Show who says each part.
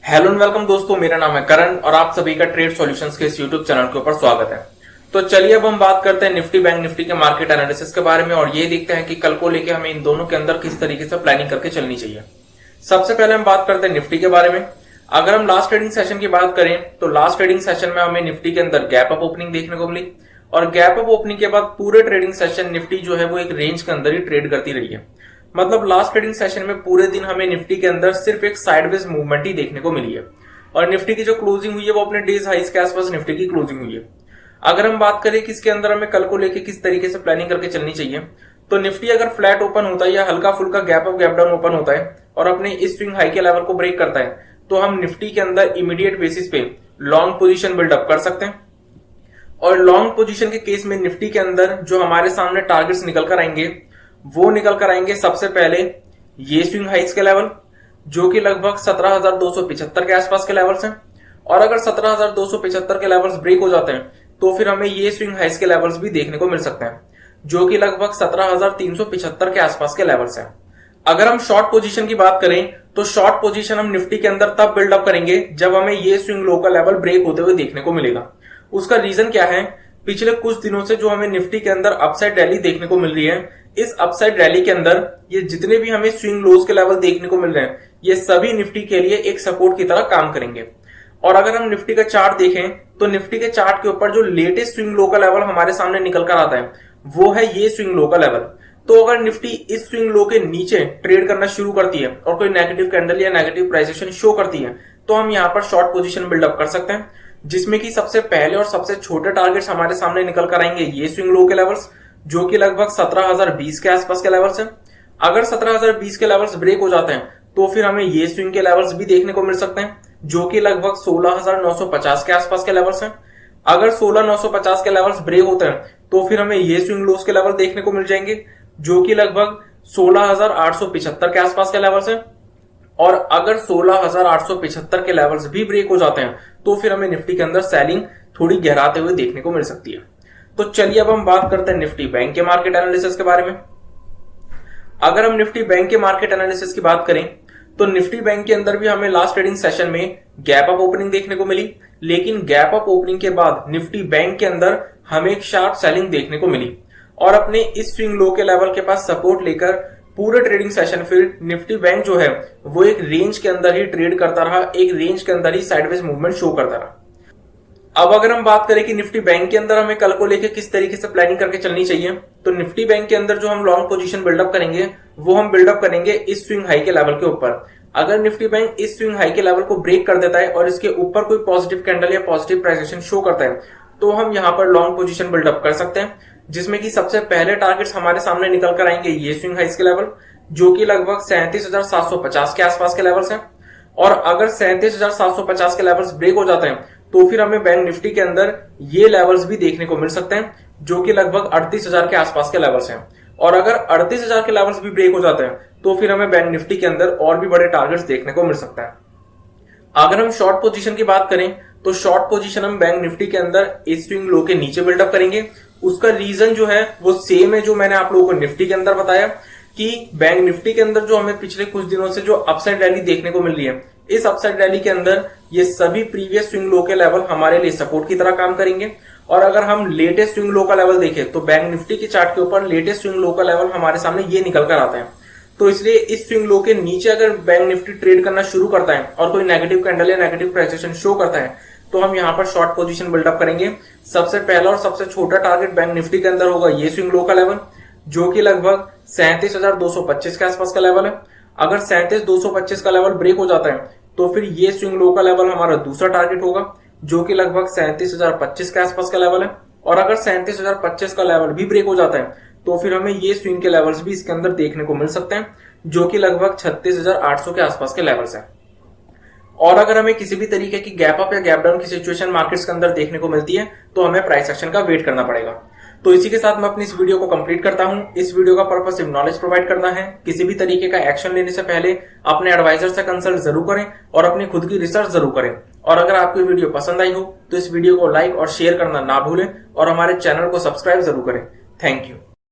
Speaker 1: Hello and welcome दोस्तों, मेरा नाम है करण और आप सभी का ट्रेड सॉल्यूशंस के इस यूट्यूब चैनल के ऊपर स्वागत है। तो चलिए अब हम बात करते हैं निफ्टी बैंक निफ्टी के मार्केट एनालिसिस के बारे में और ये देखते हैं कि कल को लेके हमें इन दोनों के अंदर किस तरीके से प्लानिंग करके चलनी चाहिए। सबसे पहले हम बात करते हैं निफ्टी के बारे में। अगर हम लास्ट ट्रेडिंग सेशन की बात करें तो लास्ट ट्रेडिंग सेशन में हमें निफ्टी के अंदर गैप अप ओपनिंग देखने को मिली और गैप अप ओपनिंग के बाद पूरे ट्रेडिंग सेशन निफ्टी जो है वो एक रेंज के अंदर ही ट्रेड करती रही है। मतलब लास्ट ट्रेडिंग सेशन में पूरे दिन हमें निफ्टी के अंदर सिर्फ एक साइडवेज मूवमेंट ही देखने को मिली है और निफ्टी की जो क्लोजिंग हुई है वो अपने डेज हाइस के आसपास निफ्टी की क्लोजिंग हुई है। अगर हम बात करें कि इसके अंदर हमें कल को लेके किस तरीके से प्लानिंग करके चलनी चाहिए, तो निफ्टी अगर फ्लैट ओपन होता है या हल्का फुल्का gap up gap down open होता है और अपने इस स्विंग हाई के लेवल को ब्रेक करता है तो हम निफ्टी के अंदर इमीडिएट बेसिस पे लॉन्ग पोजीशन बिल्डअप कर सकते हैं। और लॉन्ग पोजीशन के केस में निफ्टी के अंदर जो हमारे सामने टारगेट्स निकल कर आएंगे वो निकल कर आएंगे सबसे पहले ये स्विंग हाइट्स के लेवल जो कि लगभग 17,275 के आसपास के लेवल्स हैं। और अगर 17,275 के लेवल्स ब्रेक हो जाते हैं तो फिर हमें ये स्विंग हाइट्स के लेवल्स भी देखने को मिल सकते हैं जो कि लगभग 17,375 के आसपास के लेवल्स हैं। अगर हम शॉर्ट पोजीशन की बात करें तो शॉर्ट पोजीशन हम निफ्टी के अंदर तब बिल्डअप करेंगे जब हमें ये स्विंग लो का लेवल ब्रेक होते हुए देखने को मिलेगा। उसका रीजन क्या है? पिछले कुछ दिनों से जो हमें निफ्टी के अंदर अपसाइड रैली देखने को मिल रही है, इस अपसाइड रैली के अंदर ये जितने भी हमें स्विंग लोज के लेवल देखने को मिल रहे हैं ये सभी निफ्टी के लिए एक सपोर्ट की तरह काम करेंगे। और अगर हम निफ्टी का चार्ट देखें तो निफ्टी के चार्ट के ऊपर जो लेटेस्ट स्विंग लो का लेवल हमारे सामने निकल कर आता है वो है ये स्विंग लो का लेवल। तो अगर निफ्टी इस स्विंग लो के नीचे ट्रेड करना शुरू करती है और कोई नेगेटिव कैंडल या नेगेटिव प्राइसेशन शो करती है तो हम यहाँ पर शॉर्ट पोजीशन बिल्डअप कर सकते हैं, जिसमें कि सबसे पहले और सबसे छोटे टारगेट्स हमारे सामने निकल कर आएंगे ये स्विंग लो के लेवल्स जो कि लगभग 17,020 के आसपास के लेवल्स हैं। अगर 17,020 के लेवल्स ब्रेक हो जाते हैं तो फिर हमें ये स्विंग के लेवल्स भी देखने को मिल सकते हैं जो कि लगभग 16,950 के आसपास के लेवल्स हैं। अगर 16,950 के लेवल्स ब्रेक होते हैं तो फिर हमें ये स्विंग लोस के लेवल देखने को मिल जाएंगे जो कि लगभग 16,875 के आसपास के लेवल्स हैं। और अगर 16,875 के लेवल्स भी ब्रेक हो जाते हैं तो फिर हमें निफ्टी के अंदर सेलिंग थोड़ी गहराते हुए देखने को मिल सकती है। तो चलिए अब हम बात करते हैं निफ्टी बैंक के मार्केट एनालिसिस के बारे में। अगर हम निफ्टी बैंक के मार्केट एनालिसिस की बात करें तो निफ्टी बैंक के अंदर भी हमें लास्ट ट्रेडिंग सेशन में गैप अप ओपनिंग देखने को मिली, लेकिन गैप अप ओपनिंग के बाद निफ्टी बैंक के अंदर हमें एक शार्प सेलिंग देखने को मिली और अपने इस स्विंग लो के लेवल के पास सपोर्ट लेकर पूरे ट्रेडिंग सेशन फिर निफ्टी बैंक जो है वो एक रेंज के अंदर ही ट्रेड करता रहा, एक रेंज के अंदर ही साइडवेज मूवमेंट शो करता रहा। अब अगर हम बात करें कि निफ्टी बैंक के अंदर हमें कल को लेकर किस तरीके से प्लानिंग करके चलनी चाहिए, तो निफ्टी बैंक के अंदर जो हम लॉन्ग पोजीशन बिल्डअप करेंगे वो हम बिल्डअप करेंगे इस स्विंग हाई के लेवल के ऊपर। अगर निफ्टी बैंक इस स्विंग हाई के लेवल को ब्रेक कर देता है और इसके ऊपर कोई पॉजिटिव कैंडल या पॉजिटिव प्राइसेशन शो करता है तो हम यहाँ पर लॉन्ग पोजीशन बिल्डअप कर सकते हैं, जिसमें कि सबसे पहले टारगेट्स हमारे सामने निकल कर आएंगे ये स्विंग हाइस के लेवल जो कि लगभग 37,750 के आसपास के लेवल्स हैं। और अगर 37,750 के लेवल्स ब्रेक हो जाते हैं तो फिर हमें बैंक निफ्टी के अंदर ये लेवल्स भी देखने को मिल सकते हैं जो कि लगभग 38,000 के आसपास के लेवल्स हैं। और अगर 38,000 के लेवल्स भी ब्रेक हो जाते हैं तो फिर हमें बैंक निफ्टी के अंदर और भी बड़े टारगेट्स देखने को मिल सकता है। अगर हम शॉर्ट पोजीशन की बात करें तो शॉर्ट पोजीशन हम बैंक निफ्टी के अंदर इस स्विंग लो के नीचे बिल्डअप करेंगे। उसका रीजन जो है वो सेम है जो मैंने आप लोगों को निफ्टी के अंदर बताया कि बैंक निफ्टी के अंदर जो हमें पिछले कुछ दिनों से जो अपसाइड रैली देखने को मिल रही है, इस अपसाइड रैली के अंदर ये सभी प्रीवियस स्विंग लो के लेवल हमारे लिए सपोर्ट की तरह काम करेंगे। और अगर हम लेटेस्ट स्विंग लो का लेवल देखें तो बैंक निफ्टी के चार्ट के ऊपर लेटेस्ट स्विंग लो का लेवल हमारे सामने ये निकल कर आता है। तो इसलिए इस स्विंग लो के नीचे अगर बैंक निफ्टी ट्रेड करना शुरू करता है और कोई नेगेटिव कैंडल या नेगेटिव प्राइसेशन शो करता है तो हम यहाँ पर शॉर्ट पोजीशन बिल्डअप करेंगे। सबसे पहला और सबसे छोटा टारगेट बैंक निफ्टी के अंदर होगा ये स्विंग लो का लेवल जो कि लगभग 37,225 के आसपास का लेवल है। अगर 37,225 का लेवल ब्रेक हो जाता है तो फिर ये स्विंग लो का लेवल हमारा दूसरा टारगेट होगा जो कि लगभग 37,025 के आसपास का लेवल है। और अगर 37,025 का लेवल भी ब्रेक हो जाता है तो फिर हमें ये स्विंग के लेवल्स भी इसके अंदर देखने को मिल सकते हैं जो कि लगभग 36,800 के आसपास के लेवल्स हैं। और अगर हमें किसी भी तरीके की गैप अप या गैप डाउन की सिचुएशन मार्केट्स के अंदर देखने को मिलती है तो हमें प्राइस एक्शन का वेट करना पड़ेगा। तो इसी के साथ मैं अपनी इस वीडियो को कंप्लीट करता हूं। इस वीडियो का पर्पस सिर्फ नॉलेज प्रोवाइड करना है। किसी भी तरीके का एक्शन लेने से पहले अपने एडवाइजर से कंसल्ट जरूर करें और अपनी खुद की रिसर्च जरूर करें। और अगर आपको वीडियो पसंद आई हो तो इस वीडियो को लाइक और शेयर करना ना भूलें और हमारे चैनल को सब्सक्राइब जरूर करें। Thank you.